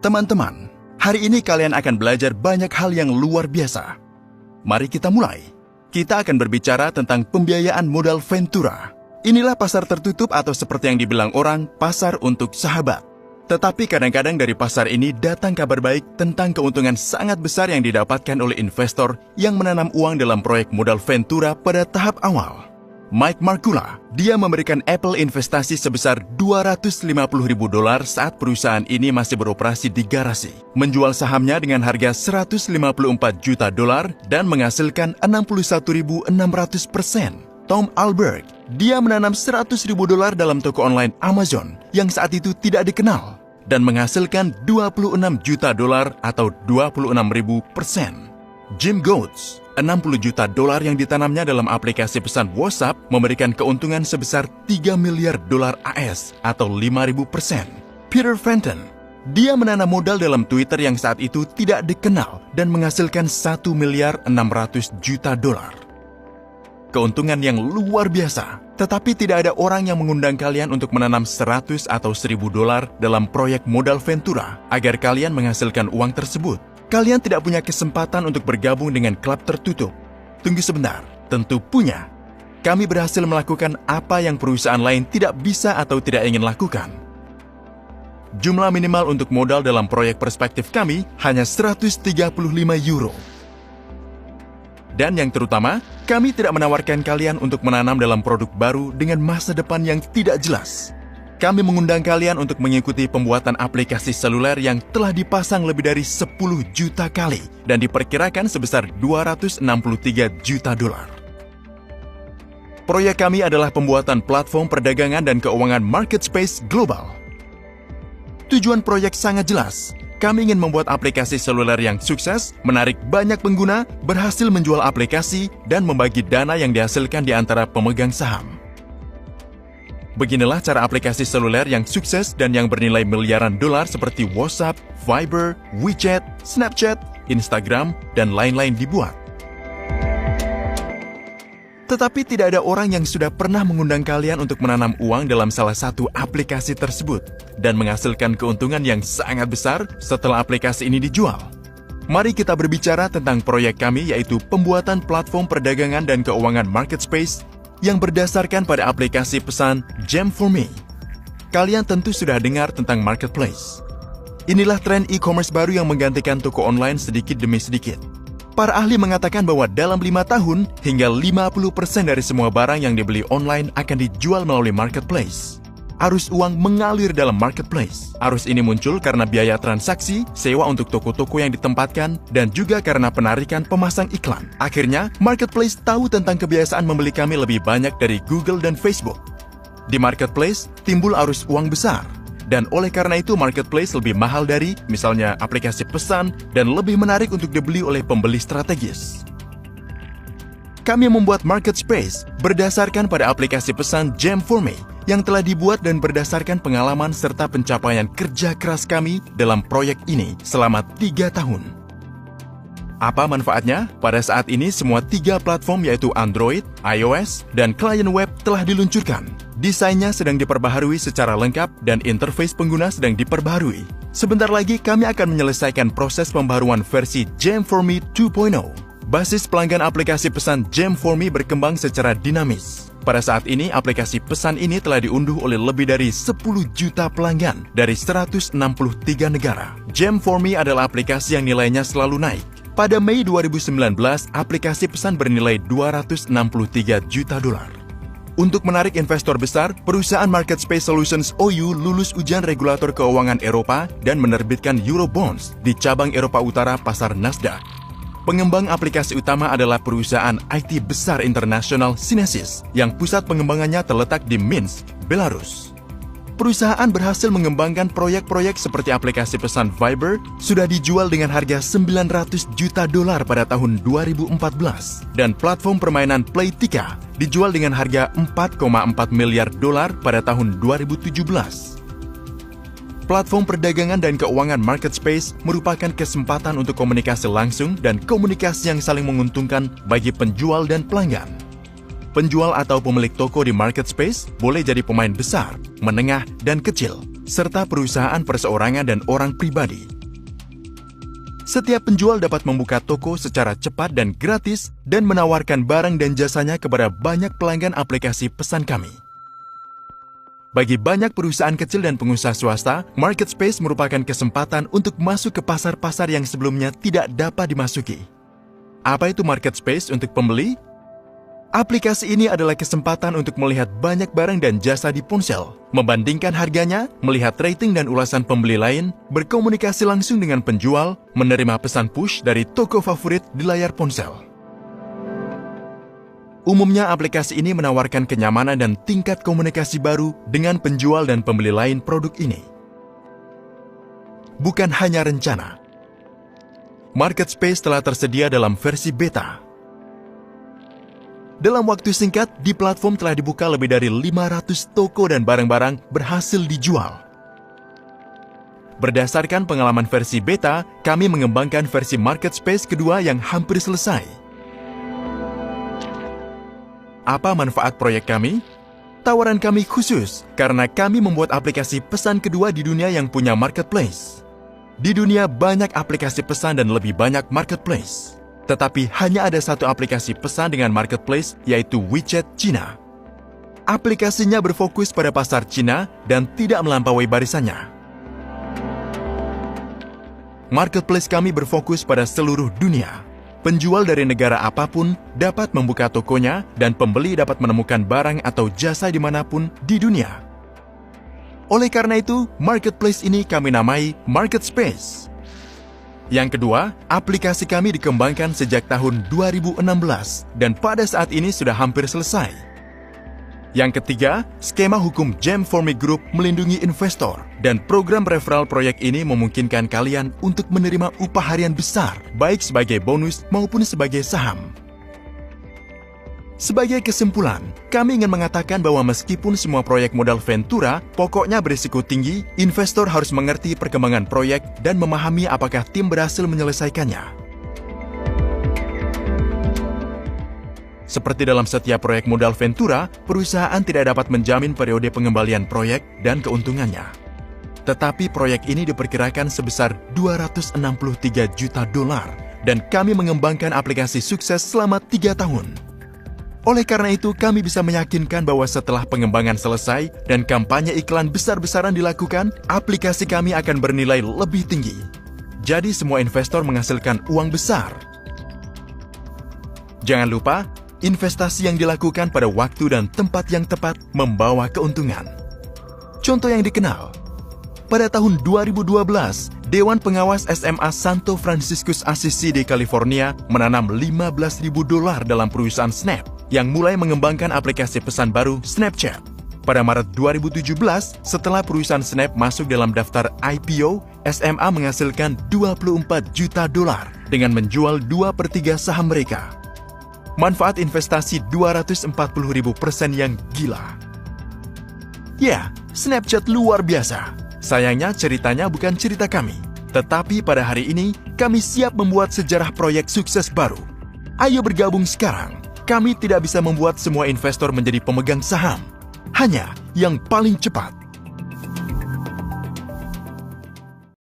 Teman-teman, hari ini kalian akan belajar banyak hal yang luar biasa. Mari kita mulai. Kita akan berbicara tentang pembiayaan modal Ventura. Inilah pasar tertutup atau seperti yang dibilang orang, pasar untuk sahabat. Tetapi kadang-kadang dari pasar ini datang kabar baik tentang keuntungan sangat besar yang didapatkan oleh investor yang menanam uang dalam proyek modal Ventura pada tahap awal. Mike Markula, dia memberikan Apple investasi sebesar $250.000 saat perusahaan ini masih beroperasi di garasi, menjual sahamnya dengan harga $154 juta dan menghasilkan 61.600%. Tom Alberg, dia menanam $100.000 dalam toko online Amazon yang saat itu tidak dikenal dan menghasilkan $26 juta atau 26.000%. Jim Goetz, $60 juta yang ditanamnya dalam aplikasi pesan WhatsApp memberikan keuntungan sebesar $3 miliar AS atau 5.000%. Peter Fenton, dia menanam modal dalam Twitter yang saat itu tidak dikenal dan menghasilkan $1 miliar 600 juta. Keuntungan yang luar biasa, tetapi tidak ada orang yang mengundang kalian untuk menanam $100 atau $1.000 dalam proyek modal Ventura agar kalian menghasilkan uang tersebut. Kalian tidak punya kesempatan untuk bergabung dengan klub tertutup. Tunggu sebentar, tentu punya. Kami berhasil melakukan apa yang perusahaan lain tidak bisa atau tidak ingin lakukan. Jumlah minimal untuk modal dalam proyek perspektif kami hanya €135. Dan yang terutama, kami tidak menawarkan kalian untuk menanam dalam produk baru dengan masa depan yang tidak jelas. Kami mengundang kalian untuk mengikuti pembuatan aplikasi seluler yang telah dipasang lebih dari 10 juta kali dan diperkirakan sebesar $263 juta. Proyek kami adalah pembuatan platform perdagangan dan keuangan market space global. Tujuan proyek sangat jelas. Kami ingin membuat aplikasi seluler yang sukses, menarik banyak pengguna, berhasil menjual aplikasi, dan membagi dana yang dihasilkan di antara pemegang saham. Beginilah cara aplikasi seluler yang sukses dan yang bernilai miliaran dolar seperti WhatsApp, Viber, WeChat, Snapchat, Instagram, dan lain-lain dibuat. Tetapi tidak ada orang yang sudah pernah mengundang kalian untuk menanam uang dalam salah satu aplikasi tersebut dan menghasilkan keuntungan yang sangat besar setelah aplikasi ini dijual. Mari kita berbicara tentang proyek kami yaitu pembuatan platform perdagangan dan keuangan market space yang berdasarkan pada aplikasi pesan Gem4Me. Kalian tentu sudah dengar tentang marketplace. Inilah tren e-commerce baru yang menggantikan toko online sedikit demi sedikit. Para ahli mengatakan bahwa dalam 5 tahun, hingga 50% dari semua barang yang dibeli online akan dijual melalui marketplace. Arus uang mengalir dalam marketplace. Arus ini muncul karena biaya transaksi, sewa untuk toko-toko yang ditempatkan, dan juga karena penarikan pemasang iklan. Akhirnya, marketplace tahu tentang kebiasaan membeli kami lebih banyak dari Google dan Facebook. Di marketplace, timbul arus uang besar. Dan oleh karena itu, marketplace lebih mahal dari, misalnya, aplikasi pesan, dan lebih menarik untuk dibeli oleh pembeli strategis. Kami membuat market space berdasarkan pada aplikasi pesan Gem4Me yang telah dibuat dan berdasarkan pengalaman serta pencapaian kerja keras kami dalam proyek ini selama 3 tahun. Apa manfaatnya? Pada saat ini semua 3 platform yaitu Android, iOS, dan klien web telah diluncurkan. Desainnya sedang diperbaharui secara lengkap dan interface pengguna sedang diperbaharui. Sebentar lagi kami akan menyelesaikan proses pembaharuan versi Gem4Me 2.0. Basis pelanggan aplikasi pesan Gem4Me berkembang secara dinamis. Pada saat ini, aplikasi pesan ini telah diunduh oleh lebih dari 10 juta pelanggan dari 163 negara. Gem4Me adalah aplikasi yang nilainya selalu naik. Pada Mei 2019, aplikasi pesan bernilai $263 juta. Untuk menarik investor besar, perusahaan Market Space Solutions OU lulus ujian regulator keuangan Eropa dan menerbitkan Eurobonds di cabang Eropa Utara pasar Nasdaq. Pengembang aplikasi utama adalah perusahaan IT besar internasional Synesys yang pusat pengembangannya terletak di Minsk, Belarus. Perusahaan berhasil mengembangkan proyek-proyek seperti aplikasi pesan Viber sudah dijual dengan harga $900 juta pada tahun 2014 dan platform permainan Playtika dijual dengan harga $4,4 miliar pada tahun 2017. Platform perdagangan dan keuangan market space merupakan kesempatan untuk komunikasi langsung dan komunikasi yang saling menguntungkan bagi penjual dan pelanggan. Penjual atau pemilik toko di market space boleh jadi pemain besar, menengah, dan kecil. serta perusahaan perseorangan dan orang pribadi. Setiap penjual dapat membuka toko secara cepat dan gratis dan menawarkan barang dan jasanya kepada banyak pelanggan aplikasi pesan kami. Bagi banyak perusahaan kecil dan pengusaha swasta, marketplace merupakan kesempatan untuk masuk ke pasar-pasar yang sebelumnya tidak dapat dimasuki. Apa itu marketplace untuk pembeli? Aplikasi ini adalah kesempatan untuk melihat banyak barang dan jasa di ponsel, membandingkan harganya, melihat rating dan ulasan pembeli lain, berkomunikasi langsung dengan penjual, menerima pesan push dari toko favorit di layar ponsel. Umumnya aplikasi ini menawarkan kenyamanan dan tingkat komunikasi baru dengan penjual dan pembeli lain produk ini. Bukan hanya rencana. Marketplace telah tersedia dalam versi beta. Dalam waktu singkat, di platform telah dibuka lebih dari 500 toko dan barang-barang berhasil dijual. Berdasarkan pengalaman versi beta, kami mengembangkan versi marketplace kedua yang hampir selesai. Apa manfaat proyek kami? Tawaran kami khusus karena kami membuat aplikasi pesan kedua di dunia yang punya marketplace. Di dunia banyak aplikasi pesan dan lebih banyak marketplace. Tetapi hanya ada satu aplikasi pesan dengan marketplace, yaitu WeChat Cina. Aplikasinya berfokus pada pasar Cina dan tidak melampaui barisannya. Marketplace kami berfokus pada seluruh dunia. Penjual dari negara apapun dapat membuka tokonya dan pembeli dapat menemukan barang atau jasa dimanapun di dunia. Oleh karena itu, marketplace ini kami namai Marketspace. Yang kedua, aplikasi kami dikembangkan sejak tahun 2016 dan pada saat ini sudah hampir selesai. Yang ketiga, skema hukum Gem for Me Group melindungi investor dan program referral proyek ini memungkinkan kalian untuk menerima upah harian besar, baik sebagai bonus maupun sebagai saham. Sebagai kesimpulan, kami ingin mengatakan bahwa meskipun semua proyek modal Ventura pokoknya berisiko tinggi, investor harus mengerti perkembangan proyek dan memahami apakah tim berhasil menyelesaikannya. Seperti dalam setiap proyek modal Ventura, perusahaan tidak dapat menjamin periode pengembalian proyek dan keuntungannya. Tetapi proyek ini diperkirakan sebesar $263 juta dan kami mengembangkan aplikasi sukses selama 3 tahun. Oleh karena itu, kami bisa meyakinkan bahwa setelah pengembangan selesai dan kampanye iklan besar-besaran dilakukan, aplikasi kami akan bernilai lebih tinggi. Jadi semua investor menghasilkan uang besar. Jangan lupa, investasi yang dilakukan pada waktu dan tempat yang tepat membawa keuntungan. Contoh yang dikenal, pada tahun 2012, Dewan Pengawas SMA Santo Franciscus Assisi di California menanam $15.000 dalam perusahaan Snap yang mulai mengembangkan aplikasi pesan baru Snapchat. Pada Maret 2017, setelah perusahaan Snap masuk dalam daftar IPO, SMA menghasilkan $24 juta dengan menjual 2/3 saham mereka. Manfaat investasi 240.000% yang gila. Ya, Snapchat luar biasa. Sayangnya ceritanya bukan cerita kami. Tetapi pada hari ini, kami siap membuat sejarah proyek sukses baru. Ayo bergabung sekarang. Kami tidak bisa membuat semua investor menjadi pemegang saham. Hanya yang paling cepat.